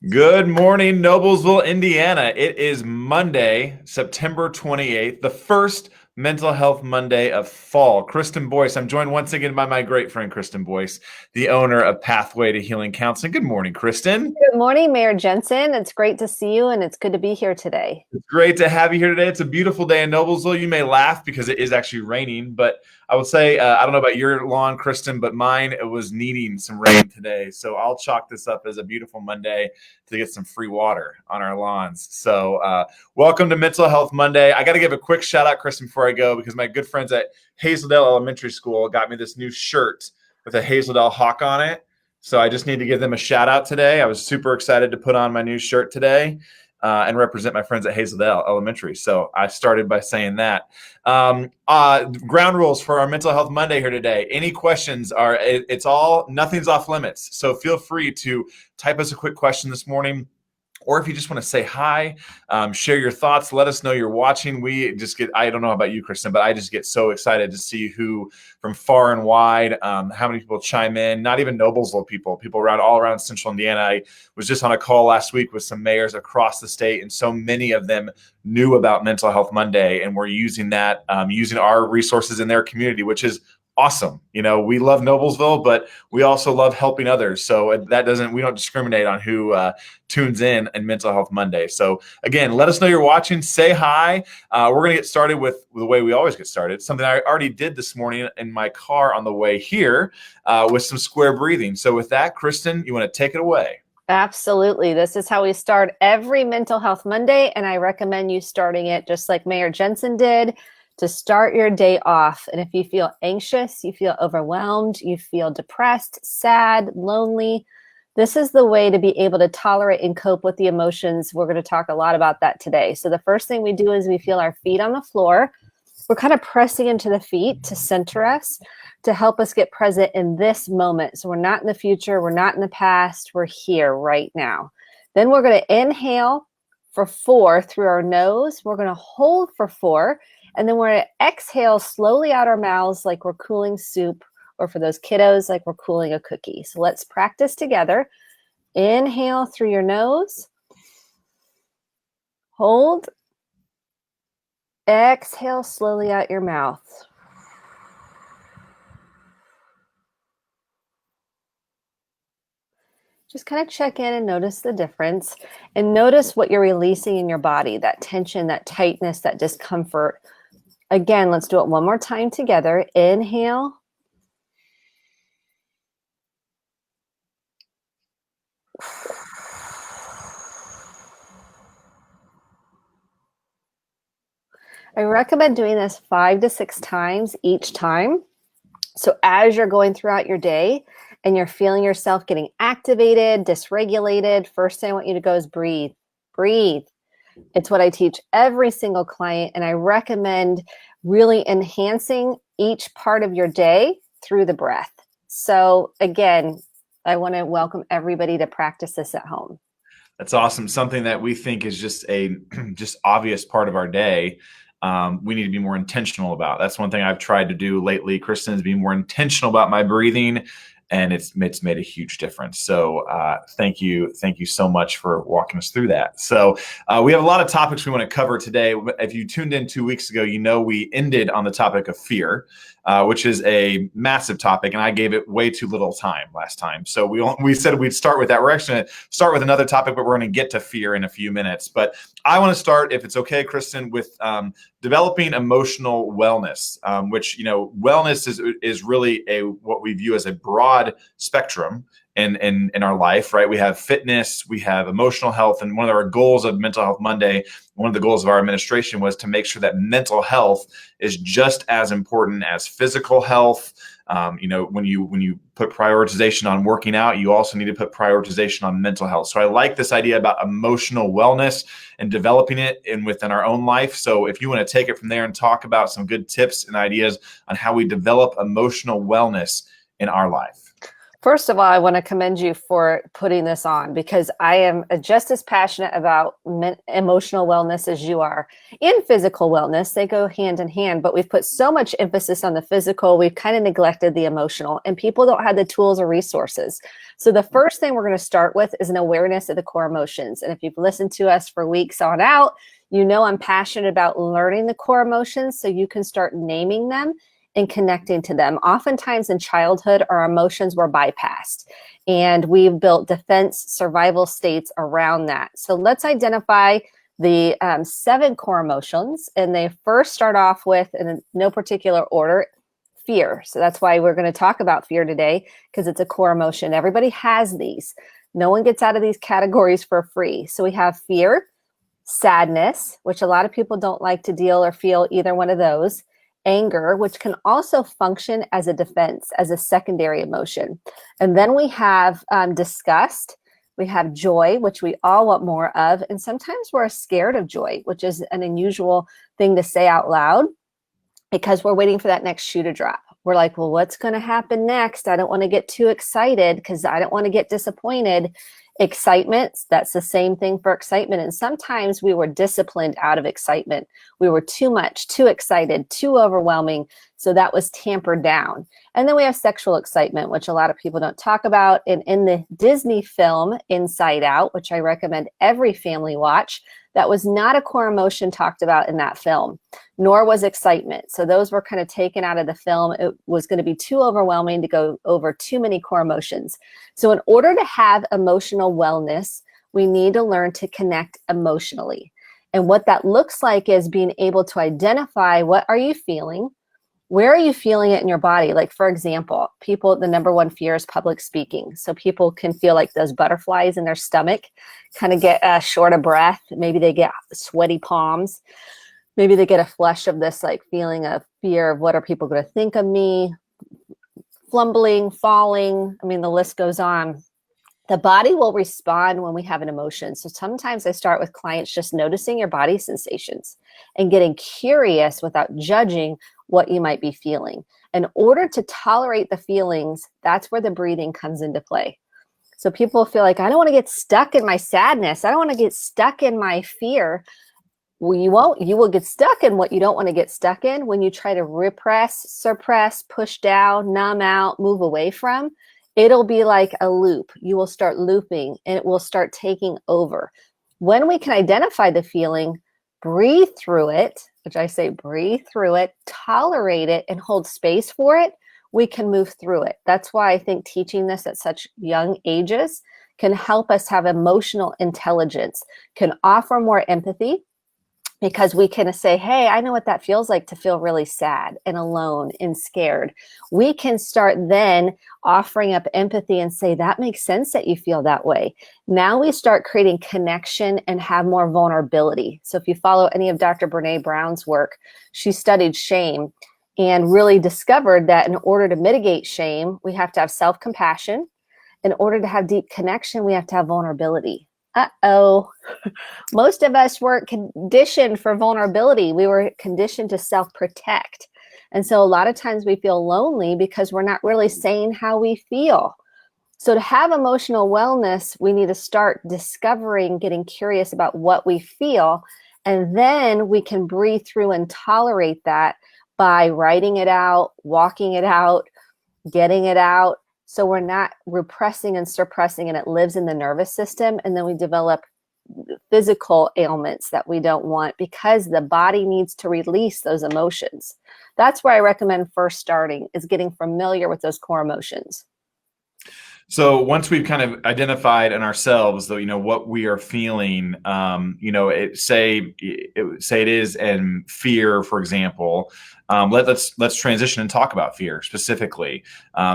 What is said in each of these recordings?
Good morning, Noblesville, Indiana. It is Monday, September 28th, the first Mental Health Monday of fall. Kristen Boyce. I'm joined once again by my great friend, Kristen Boyce, the owner of Pathway to Healing Counseling. Good morning, Kristen. Good morning, Mayor Jensen. It's great to see you, and it's good to be here today. It's great to have you here today. It's a beautiful day in Noblesville. You may laugh because it is actually raining, but I would say, I don't know about your lawn, Kristen, but mine, it was needing some rain today. So I'll chalk this up as a beautiful Monday to get some free water on our lawns. So welcome to Mental Health Monday. I got to give a quick shout out, Kristen, before I go, because my good friends at Hazeldale Elementary School got me this new shirt with a Hazeldale hawk on it. So I just need to give them a shout out today. I was super excited to put on my new shirt today. And represent my friends at Hazeldale Elementary. So I started by saying that. Ground rules for our Mental Health Monday here today. Any questions nothing's off limits. So feel free to type us a quick question this morning. Or if you just want to say hi, share your thoughts, let us know you're watching. I don't know about you, Kristen, but I just get so excited to see who from far and wide, how many people chime in, not even Noblesville people all around central Indiana. I was just on a call last week with some mayors across the state, and so many of them knew about Mental Health Monday and were using that, using our resources in their community, which is awesome. We love Noblesville, but we also love helping others. So we don't discriminate on who tunes in Mental Health Monday. So again, let us know you're watching. Say hi. We're going to get started with the way we always get started. Something I already did this morning in my car on the way here with some square breathing. So with that, Kristen, you want to take it away? Absolutely. This is how we start every Mental Health Monday, and I recommend you starting it just like Mayor Jensen did, to start your day off. And if you feel anxious, you feel overwhelmed, you feel depressed, sad, lonely, this is the way to be able to tolerate and cope with the emotions. We're going to talk a lot about that today. So the first thing we do is we feel our feet on the floor. We're kind of pressing into the feet to center us, to help us get present in this moment. So we're not in the future, we're not in the past, we're here right now. Then we're going to inhale for 4 through our nose. We're going to hold for 4. And then we're going to exhale slowly out our mouths like we're cooling soup, or for those kiddos, like we're cooling a cookie. So let's practice together. Inhale through your nose. Hold. Exhale slowly out your mouth. Just kind of check in and notice the difference, and notice what you're releasing in your body, that tension, that tightness, that discomfort. Again, let's do it one more time together. Inhale. I recommend doing this 5 to 6 times each time. So as you're going throughout your day and you're feeling yourself getting activated, dysregulated, first thing I want you to go is breathe. Breathe. It's what I teach every single client, and I recommend really enhancing each part of your day through the breath. So again, I want to welcome everybody to practice this at home. That's awesome. Something that we think is just a just obvious part of our day. We need to be more intentional about. That's one thing I've tried to do lately, Kristen, is be more intentional about my breathing, and it's made a huge difference. So thank you so much for walking us through that. So we have a lot of topics we want to cover today. If you tuned in 2 weeks ago, we ended on the topic of fear, which is a massive topic, and I gave it way too little time last time. So we said we'd start with that. We're actually going to start with another topic, but we're going to get to fear in a few minutes. But I want to start, if it's okay, Kristen, with developing emotional wellness, which wellness is really what we view as a broad spectrum in our life, right? We have fitness, we have emotional health, and one of our goals of Mental Health Monday, one of the goals of our administration was to make sure that mental health is just as important as physical health. When you put prioritization on working out, you also need to put prioritization on mental health. So I like this idea about emotional wellness and developing it within our own life. So if you want to take it from there and talk about some good tips and ideas on how we develop emotional wellness in our life. First of all, I want to commend you for putting this on, because I am just as passionate about emotional wellness as you are, and physical wellness. They go hand in hand, but we've put so much emphasis on the physical, we've kind of neglected the emotional, and people don't have the tools or resources. So the first thing we're going to start with is an awareness of the core emotions. And if you've listened to us for weeks on out, you know I'm passionate about learning the core emotions so you can start naming them and connecting to them. Oftentimes in childhood, our emotions were bypassed, and we've built defense survival states around that. So let's identify the 7 core emotions, and they first start off with, in no particular order, fear. So that's why we're going to talk about fear today, because it's a core emotion. Everybody has these. No one gets out of these categories for free. So we have fear, sadness, which a lot of people don't like to deal or feel either one of those. Anger, which can also function as a defense, as a secondary emotion. And then we have disgust. We have joy, which we all want more of. And sometimes we're scared of joy, which is an unusual thing to say out loud, because we're waiting for that next shoe to drop. We're like, well, what's going to happen next? I don't want to get too excited because I don't want to get disappointed. Excitement, that's the same thing for excitement. And sometimes we were disciplined out of excitement. We were too much, too excited, too overwhelming. So that was tampered down. And then we have sexual excitement, which a lot of people don't talk about. And in the Disney film Inside Out, which I recommend every family watch, that was not a core emotion talked about in that film, nor was excitement. So those were kind of taken out of the film. It was going to be too overwhelming to go over too many core emotions. So in order to have emotional wellness, we need to learn to connect emotionally. And what that looks like is being able to identify, what are you feeling? Where are you feeling it in your body? Like, for example, people, the number one fear is public speaking. So people can feel like those butterflies in their stomach, kind of get short of breath. Maybe they get sweaty palms. Maybe they get a flush of this like feeling of fear of what are people going to think of me, fumbling, falling. I mean, the list goes on. The body will respond when we have an emotion. So sometimes I start with clients just noticing your body sensations and getting curious without judging what you might be feeling. In order to tolerate the feelings, that's where the breathing comes into play. So people feel like, I don't want to get stuck in my sadness. I don't want to get stuck in my fear. Well, you won't. You will get stuck in what you don't want to get stuck in when you try to repress, suppress, push down, numb out, move away from. It'll be like a loop. You will start looping and it will start taking over. When we can identify the feeling, breathe through it, which I say breathe through it, tolerate it, and hold space for it, we can move through it. That's why I think teaching this at such young ages can help us have emotional intelligence, can offer more empathy, because we can say, hey, I know what that feels like to feel really sad and alone and scared. We can start then offering up empathy and say, that makes sense that you feel that way. Now we start creating connection and have more vulnerability. So if you follow any of Dr. Brene Brown's work, she studied shame and really discovered that in order to mitigate shame, we have to have self-compassion. In order to have deep connection, we have to have vulnerability. Uh-oh. Most of us weren't conditioned for vulnerability. We were conditioned to self-protect. And so a lot of times we feel lonely because we're not really saying how we feel. So to have emotional wellness, we need to start discovering, getting curious about what we feel. And then we can breathe through and tolerate that by writing it out, walking it out, getting it out. So we're not repressing and suppressing, and it lives in the nervous system. And then we develop physical ailments that we don't want because the body needs to release those emotions. That's where I recommend first starting, is getting familiar with those core emotions. So once we've kind of identified in ourselves, though, what we are feeling, say it is in fear, for example. Let's transition and talk about fear specifically.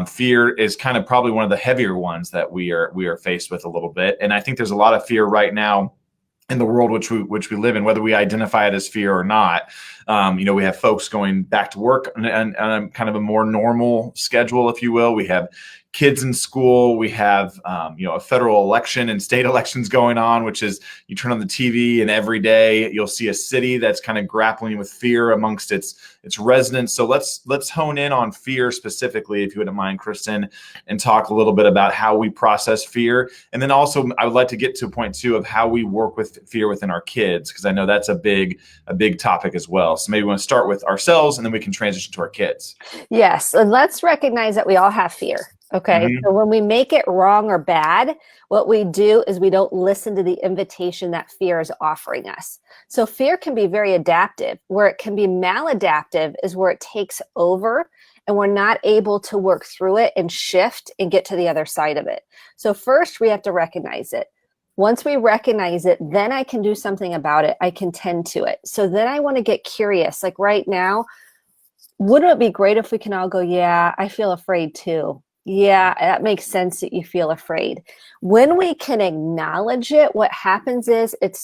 Fear is kind of probably one of the heavier ones that we are faced with a little bit, and I think there's a lot of fear right now in the world which we live in, whether we identify it as fear or not. We have folks going back to work on kind of a more normal schedule, if you will. We have kids in school. We have, a federal election and state elections going on, which is you turn on the TV and every day you'll see a city that's kind of grappling with fear amongst its residents. So let's hone in on fear specifically, if you wouldn't mind, Kristen, and talk a little bit about how we process fear. And then also I would like to get to a point too of how we work with fear within our kids, because I know that's a big topic as well. So maybe we want to start with ourselves and then we can transition to our kids. Yes. And let's recognize that we all have fear. Okay. Mhm. So when we make it wrong or bad, what we do is we don't listen to the invitation that fear is offering us. So fear can be very adaptive. Where it can be maladaptive is where it takes over and we're not able to work through it and shift and get to the other side of it. So first we have to recognize it. Once we recognize it, then I can do something about it. I can tend to it. So then I want to get curious. Like right now, wouldn't it be great if we can all go, yeah, I feel afraid too. Yeah, that makes sense that you feel afraid. When we can acknowledge it, what happens is it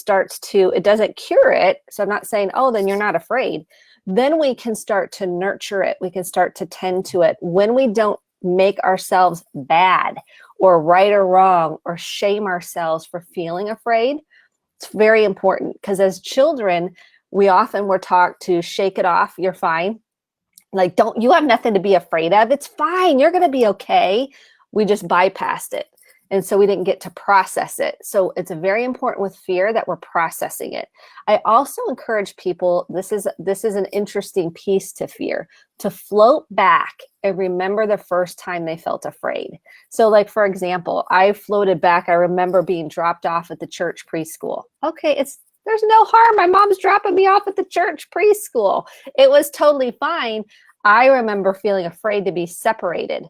doesn't cure it. So I'm not saying, oh, then you're not afraid. Then we can start to nurture it. We can start to tend to it. When we don't make ourselves bad or right or wrong or shame ourselves for feeling afraid, it's very important, because as children, we often were taught to shake it off. You're fine. Like, you have nothing to be afraid of. It's fine. You're going to be okay. We just bypassed it. And so we didn't get to process it. So it's very important with fear that we're processing it. I also encourage people, this is an interesting piece to fear, to float back and remember the first time they felt afraid. So like, for example, I floated back. I remember being dropped off at the church preschool. Okay, there's no harm. My mom's dropping me off at the church preschool. It was totally fine. I remember feeling afraid to be separated.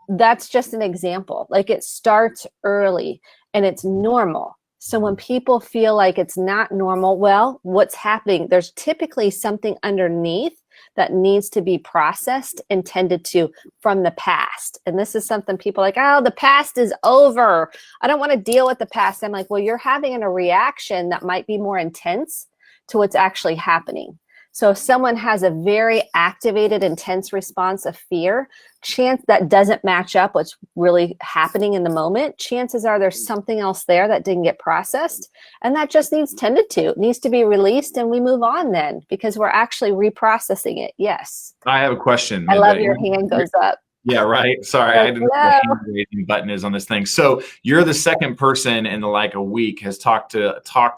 That's just an example. Like, it starts early and it's normal. So when people feel like it's not normal, well, what's happening? There's typically something underneath that needs to be processed and tended to from the past. And this is something people are like, oh, the past is over. I don't want to deal with the past. I'm like, well, you're having a reaction that might be more intense to what's actually happening. So if someone has a very activated, intense response of fear, chance that doesn't match up what's really happening in the moment, chances are there's something else there that didn't get processed, and that just needs tended to. It needs to be released, and we move on then, because we're actually reprocessing it. Yes. I have a question. I love your hand goes up. Yeah, right. Sorry, I didn't know what the hand raising button is on this thing. So you're the second person in like a week has talked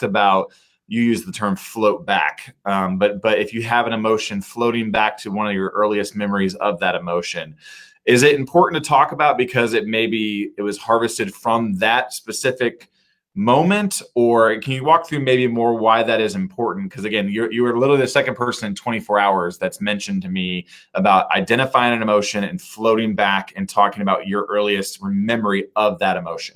about, you use the term float back. But if you have an emotion, floating back to one of your earliest memories of that emotion. Is it important to talk about because it was harvested from that specific moment? Or can you walk through maybe more why that is important? Because again, you were literally the second person in 24 hours that's mentioned to me about identifying an emotion and floating back and talking about your earliest memory of that emotion.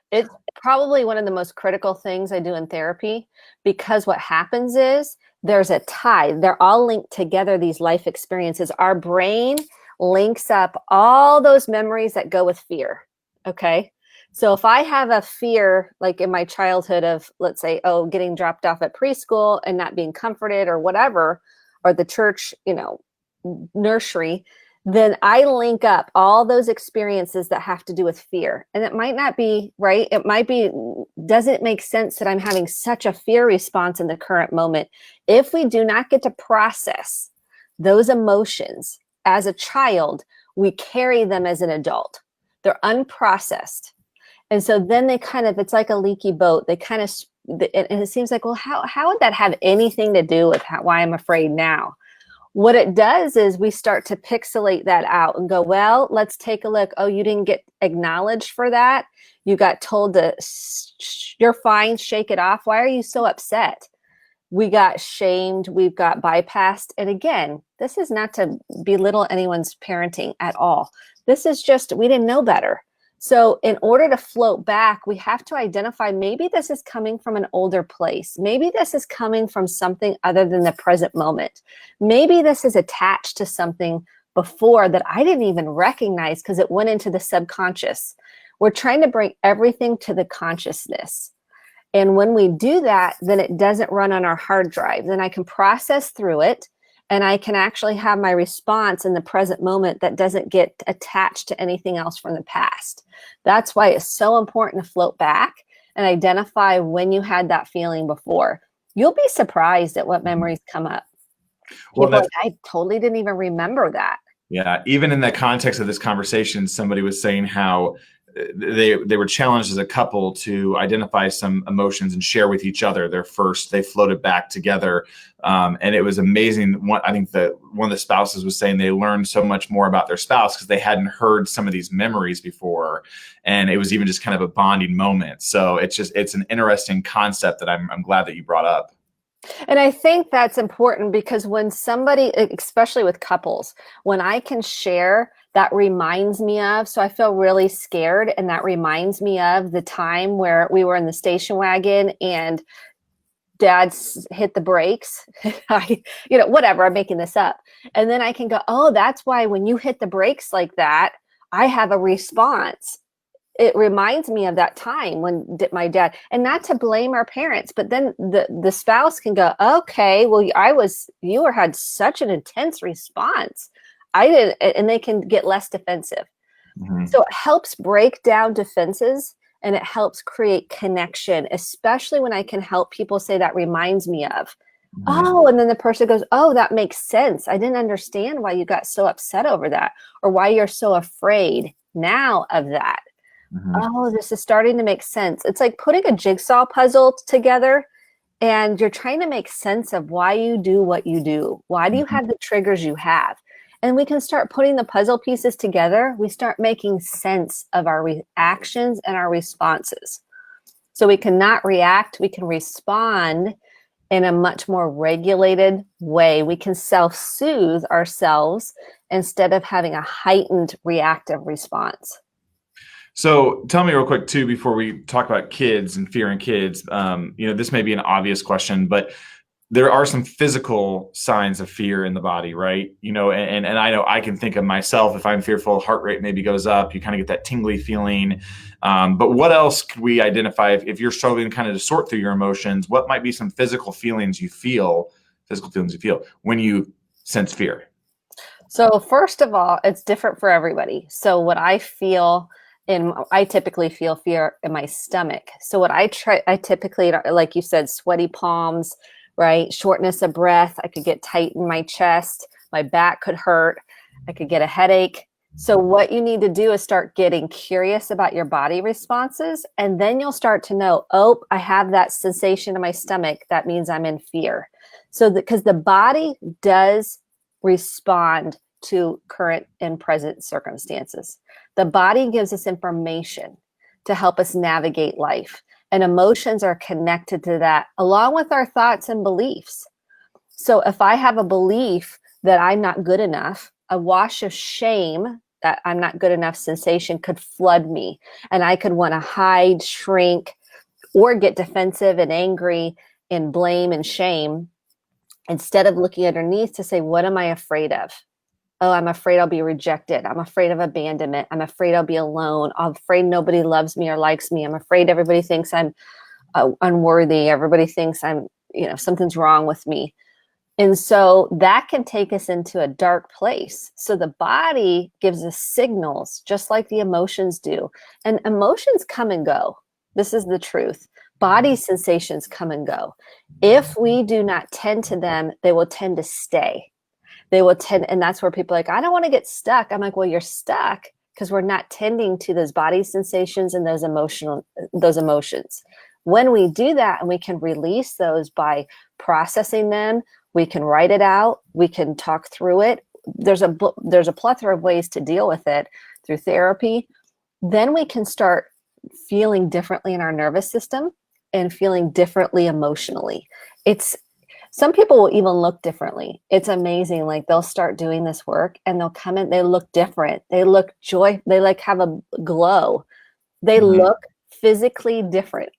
It's probably one of the most critical things I do in therapy, because what happens is there's a tie. They're all linked together, these life experiences. Our brain links up all those memories that go with fear. Okay. So if I have a fear, like in my childhood of, let's say, getting dropped off at preschool and not being comforted or whatever, or the church, nursery, then I link up all those experiences that have to do with fear. And it might not be right. It might be, doesn't it make sense that I'm having such a fear response in the current moment? If we do not get to process those emotions as a child, we carry them as an adult. They're unprocessed. And so then it's like a leaky boat. And it seems like, well, how would that have anything to do with why I'm afraid now? What it does is we start to pixelate that out and go, well, let's take a look. Oh, you didn't get acknowledged for that. You got told to, you're fine, shake it off. Why are you so upset? We got shamed. We've got bypassed. And again, this is not to belittle anyone's parenting at all. This is just, we didn't know better. So in order to float back, we have to identify, maybe this is coming from an older place. Maybe this is coming from something other than the present moment. Maybe this is attached to something before that I didn't even recognize because it went into the subconscious. We're trying to bring everything to the consciousness. And when we do that, then it doesn't run on our hard drive. Then I can process through it. And I can actually have my response in the present moment that doesn't get attached to anything else from the past. That's why it's so important to float back and identify when you had that feeling before. You'll be surprised at what memories come up. Well, People are like, I totally didn't even remember that. yeah, even in the context of this conversation, somebody was saying how they were challenged as a couple to identify some emotions and share with each other. They floated back together, and it was amazing. I think that one of the spouses was saying they learned so much more about their spouse because they hadn't heard some of these memories before, and it was even just kind of a bonding moment. So it's an interesting concept that I'm glad that you brought up. And I think that's important because when somebody, especially with couples, when I can share, that reminds me of, so I feel really scared. And that reminds me of the time where we were in the station wagon and dad's hit the brakes. Whatever, I'm making this up. And then I can go, oh, that's why when you hit the brakes like that, I have a response. It reminds me of that time when my dad, and not to blame our parents, but then the spouse can go, okay, well, you had such an intense response. I didn't, and they can get less defensive. Mm-hmm. So it helps break down defenses and it helps create connection, especially when I can help people say that reminds me of. Mm-hmm. Oh, and then the person goes, oh, that makes sense. I didn't understand why you got so upset over that or why you're so afraid now of that. Mm-hmm. Oh, this is starting to make sense. It's like putting a jigsaw puzzle together and you're trying to make sense of why you do what you do. Why do you have the triggers you have? And we can start putting the puzzle pieces together. We start making sense of our reactions and our responses. So we can not react, we can respond in a much more regulated way. We can self-soothe ourselves instead of having a heightened reactive response. So tell me real quick too, before we talk about kids and fear in kids, this may be an obvious question, but there are some physical signs of fear in the body, right? And I know I can think of myself, if I'm fearful, heart rate maybe goes up, you kind of get that tingly feeling. But what else could we identify if you're struggling kind of to sort through your emotions? What might be some physical feelings you feel when you sense fear? So first of all, it's different for everybody. So what I feel, I typically feel fear in my stomach. So what I typically, like you said, sweaty palms, right? Shortness of breath. I could get tight in my chest. My back could hurt. I could get a headache. So what you need to do is start getting curious about your body responses. And then you'll start to know, oh, I have that sensation in my stomach. That means I'm in fear. So because the body does respond to current and present circumstances. The body gives us information to help us navigate life. And emotions are connected to that, along with our thoughts and beliefs. So if I have a belief that I'm not good enough, a wash of shame that I'm not good enough sensation could flood me. And I could want to hide, shrink, or get defensive and angry and blame and shame, instead of looking underneath to say, what am I afraid of? Oh, I'm afraid I'll be rejected. I'm afraid of abandonment. I'm afraid I'll be alone. I'm afraid nobody loves me or likes me. I'm afraid everybody thinks I'm unworthy. Everybody thinks something's wrong with me. And so that can take us into a dark place. So the body gives us signals just like the emotions do. And emotions come and go. This is the truth. Body sensations come and go. If we do not tend to them, they will tend to stay. They will tend, and that's where people are like, I don't want to get stuck. I'm like, well, you're stuck because we're not tending to those body sensations and those emotions. When we do that and we can release those by processing them, we can write it out, we can talk through it. There's a plethora of ways to deal with it through therapy. Then we can start feeling differently in our nervous system and feeling differently emotionally. Some people will even look differently. It's amazing. Like they'll start doing this work and they'll come in, they look different. They look joy. They have a glow. They look physically different.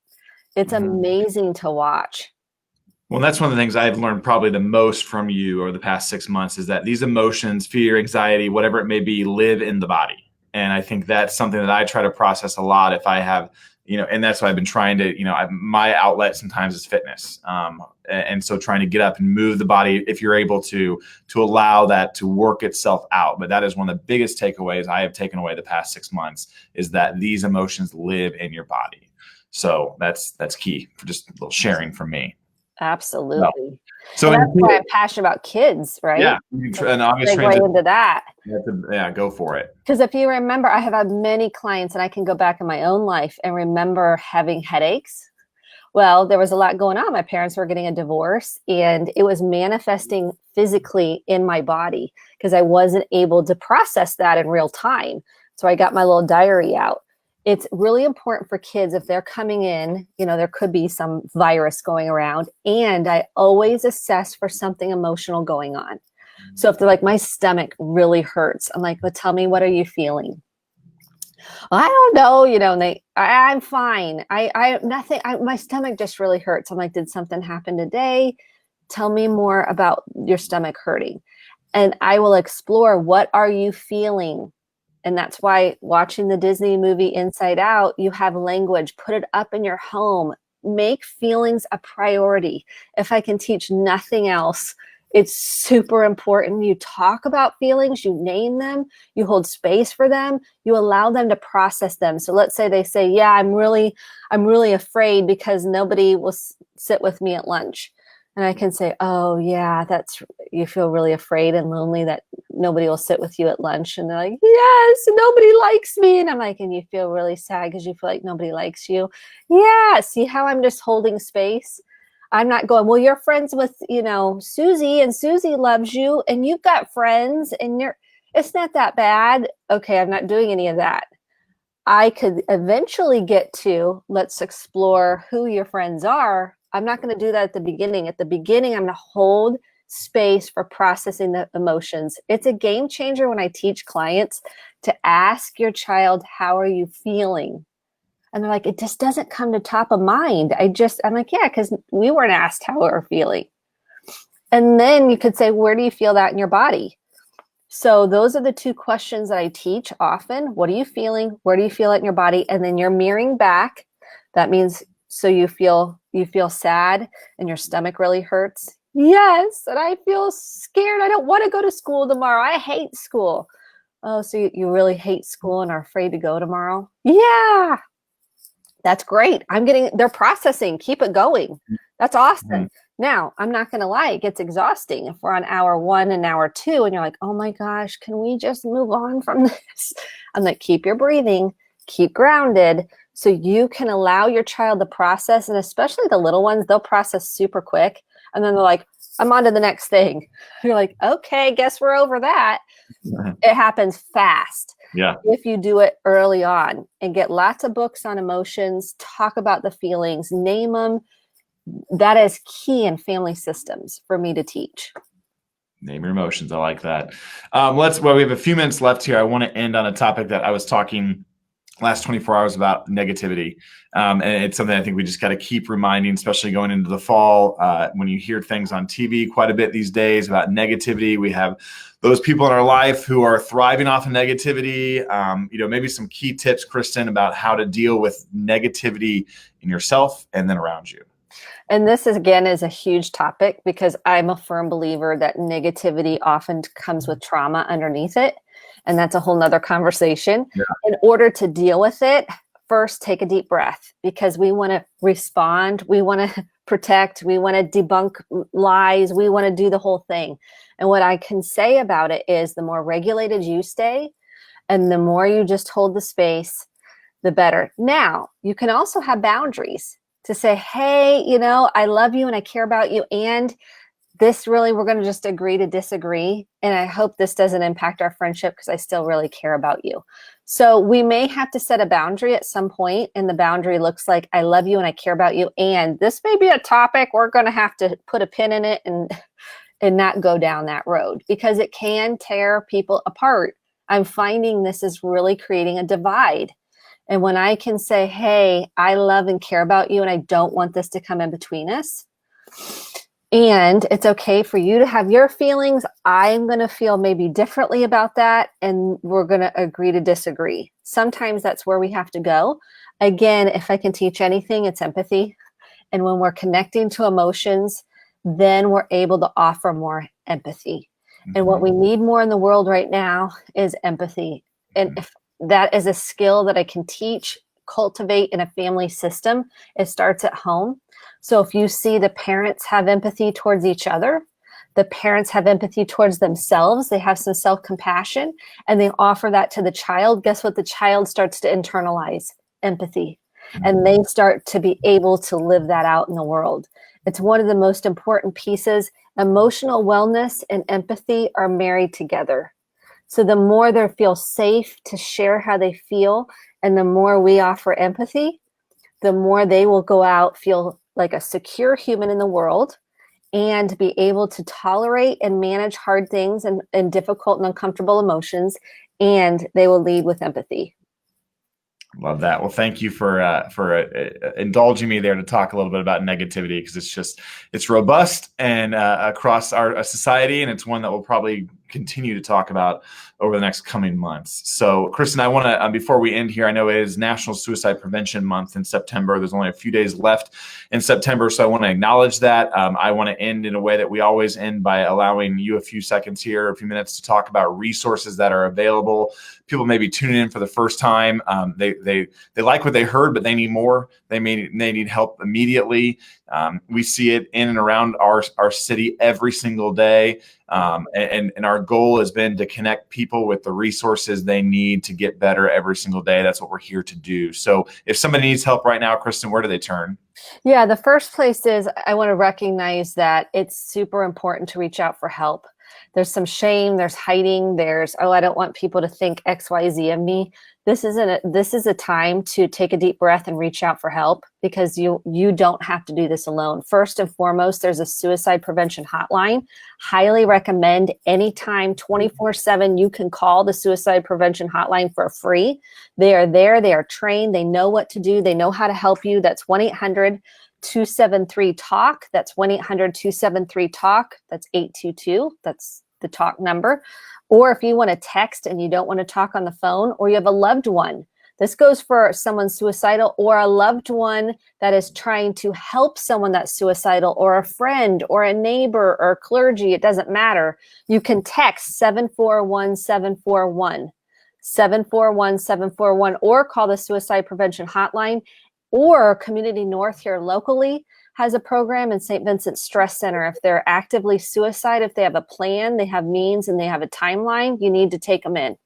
It's amazing to watch. Well, that's one of the things I've learned probably the most from you over the past 6 months is that these emotions, fear, anxiety, whatever it may be, live in the body. And I think that's something that I try to process a lot. If I have and that's why I've been trying to, my outlet sometimes is fitness. And so trying to get up and move the body, if you're able to allow that to work itself out. But that is one of the biggest takeaways I have taken away the past 6 months, is that these emotions live in your body. So that's key for just a little sharing from me. Absolutely. So that's why I'm passionate about kids, right? Yeah, an obvious transition into that. Yeah, go for it. Because if you remember, I have had many clients, and I can go back in my own life and remember having headaches. Well, there was a lot going on. My parents were getting a divorce, and it was manifesting physically in my body because I wasn't able to process that in real time. So I got my little diary out. It's really important for kids, if they're coming in, there could be some virus going around, and I always assess for something emotional going on. So if they're like, my stomach really hurts, I'm like, well, tell me, what are you feeling? Well, I don't know, and I'm fine. Nothing, my stomach just really hurts. I'm like, did something happen today? Tell me more about your stomach hurting. And I will explore, what are you feeling? And that's why watching the Disney movie Inside Out, you have language, put it up in your home, make feelings a priority. If I can teach nothing else, it's super important. You talk about feelings, you name them, you hold space for them, you allow them to process them. So let's say they say, yeah, I'm really afraid because nobody will sit with me at lunch. And I can say, oh yeah, you feel really afraid and lonely that nobody will sit with you at lunch. And they're like, yes, nobody likes me. And I'm like, and you feel really sad because you feel like nobody likes you. Yeah. See how I'm just holding space? I'm not going, well, you're friends with, Susie, and Susie loves you, and you've got friends, and it's not that bad. Okay. I'm not doing any of that. I could eventually get to, let's explore who your friends are. I'm not going to do that at the beginning. At the beginning, I'm going to hold space for processing the emotions. It's a game changer when I teach clients to ask your child, how are you feeling? And they're like, it just doesn't come to top of mind. I'm like, yeah, because we weren't asked how we're feeling. And then you could say, where do you feel that in your body? So those are the two questions that I teach often. What are you feeling? Where do you feel it in your body? And then you're mirroring back. That means, so you feel sad and your stomach really hurts. Yes. And I feel scared. I don't want to go to school tomorrow. I hate school. Oh, so you really hate school and are afraid to go tomorrow? Yeah. That's great. They're processing. Keep it going. That's awesome. Mm-hmm. Now, I'm not going to lie, it gets exhausting if we're on hour 1 and hour 2 and you're like, oh my gosh, can we just move on from this? I'm like, keep your breathing, keep grounded, so you can allow your child to process. And especially the little ones, they'll process super quick. And then they're like, I'm on to the next thing. You're like, okay, guess we're over that. Mm-hmm. It happens fast. Yeah. If you do it early on and get lots of books on emotions, talk about the feelings, name them. That is key in family systems for me to teach. Name your emotions. I like that. We have a few minutes left here. I want to end on a topic that I was talking last 24 hours about, negativity. And it's something I think we just got to keep reminding, especially going into the fall, when you hear things on TV quite a bit these days about negativity. We have those people in our life who are thriving off of negativity. Maybe some key tips, Kristen, about how to deal with negativity in yourself and then around you. And this is a huge topic, because I'm a firm believer that negativity often comes with trauma underneath it. And that's a whole nother conversation. Yeah. In order to deal with it, first take a deep breath, because we want to respond. We want to protect. We want to debunk lies. We want to do the whole thing. And what I can say about it is, the more regulated you stay and the more you just hold the space, the better. Now, you can also have boundaries to say, hey, I love you and I care about you. And this really, we're going to just agree to disagree. And I hope this doesn't impact our friendship, because I still really care about you. So we may have to set a boundary at some point, and the boundary looks like, I love you and I care about you. And this may be a topic we're going to have to put a pin in it and not go down that road, because it can tear people apart. I'm finding this is really creating a divide. And when I can say, hey, I love and care about you, and I don't want this to come in between us, and it's okay for you to have your feelings, I'm going to feel maybe differently about that, and we're going to agree to disagree. Sometimes that's where we have to go. Again, if I can teach anything, it's empathy. And when we're connecting to emotions, then we're able to offer more empathy. And what we need more in the world right now is empathy. And if that is a skill that I can teach, cultivate in a family system, it starts at home. So if you see the parents have empathy towards each other, the parents have empathy towards themselves, they have some self-compassion, and they offer that to the child, guess what? The child starts to internalize empathy. And they start to be able to live that out in the world. It's one of the most important pieces. Emotional wellness and empathy are married together. So the more they feel safe to share how they feel, and the more we offer empathy, the more they will go out, feel like a secure human in the world, and be able to tolerate and manage hard things and difficult and uncomfortable emotions, and they will lead with empathy. Love that. Well, thank you for indulging me there to talk a little bit about negativity, because it's robust and across our society, and it's one that we'll probably continue to talk about over the next coming months. So, Kristen, I want to, before we end here, I know it is National Suicide Prevention Month in September. There's only a few days left in September, so I want to acknowledge that. I want to end in a way that we always end, by allowing you a few seconds here, a few minutes, to talk about resources that are available. People may be tuning in for the first time. They like what they heard, but they need more. They need help immediately. We see it in and around our city every single day. And our goal has been to connect people with the resources they need to get better every single day. That's what we're here to do. So if somebody needs help right now, Kristen, where do they turn? Yeah, the first place is, I want to recognize that it's super important to reach out for help. There's some shame, there's hiding, there's, oh, I don't want people to think X, Y, Z of me. This is a time to take a deep breath and reach out for help, because you don't have to do this alone. First and foremost, there's a suicide prevention hotline. Highly recommend anytime, 24/7, you can call the suicide prevention hotline for free. They are there, they are trained, they know what to do, they know how to help you. That's 1-800-273-TALK. That's 1-800-273-TALK. That's 822. That's the talk number. Or if you want to text and you don't want to talk on the phone, or you have a loved one, this goes for someone suicidal, or a loved one that is trying to help someone that's suicidal, or a friend or a neighbor or clergy, it doesn't matter. You can text 741-741, 741-741, or call the suicide prevention hotline. Or Community North here locally has a program in St. Vincent Stress Center. If they're actively suicide, if they have a plan, they have means, and they have a timeline, you need to take them in.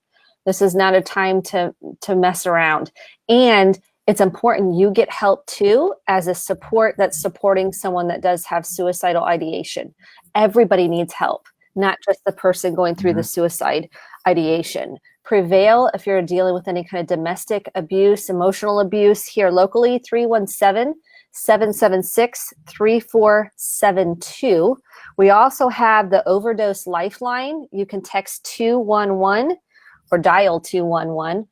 This is not a time to mess around. And it's important you get help too, as a support that's supporting someone that does have suicidal ideation. Everybody needs help, not just the person going through the suicide ideation. Prevail, if you're dealing with any kind of domestic abuse, emotional abuse, here locally, 317-776-3472. We also have the Overdose Lifeline. You can text 211 or dial 211,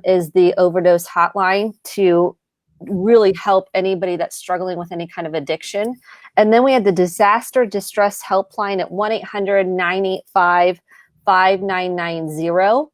is the overdose hotline, to really help anybody that's struggling with any kind of addiction. And then we have the Disaster Distress Helpline at 1-800-985-5990.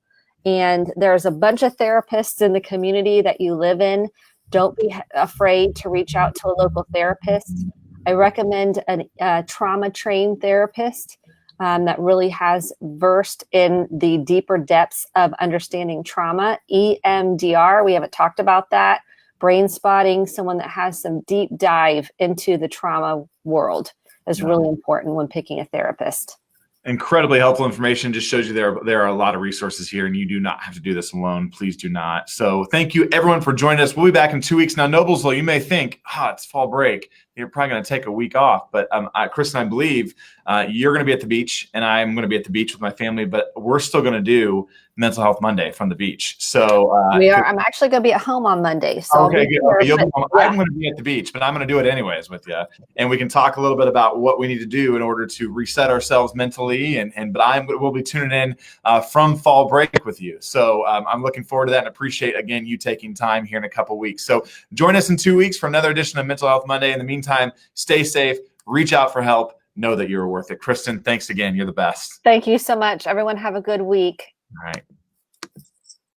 And there's a bunch of therapists in the community that you live in. Don't be afraid to reach out to a local therapist. I recommend a trauma-trained therapist that really has versed in the deeper depths of understanding trauma. EMDR, we haven't talked about that. Brain spotting, someone that has some deep dive into the trauma world is really important when picking a therapist. Incredibly helpful information. Just shows you there are a lot of resources here, and you do not have to do this alone. Please do not. So thank you everyone for joining us. We'll be back in 2 weeks. Now, Noblesville, you may think, it's fall break, you're probably going to take a week off. But Kristen, I believe you're going to be at the beach, and I'm going to be at the beach with my family. But we're still going to do Mental Health Monday from the beach. So we are. I'm actually going to be at home on Monday. So okay, good. Okay, I'm going to be at the beach, but I'm going to do it anyways with you, and we can talk a little bit about what we need to do in order to reset ourselves mentally. But we'll be tuning in from fall break with you. So I'm looking forward to that, and appreciate again you taking time here in a couple weeks. So join us in 2 weeks for another edition of Mental Health Monday. In the meantime, stay safe, reach out for help, know that you're worth it. Kristen, thanks again. You're the best. Thank you so much. Everyone have a good week. All right.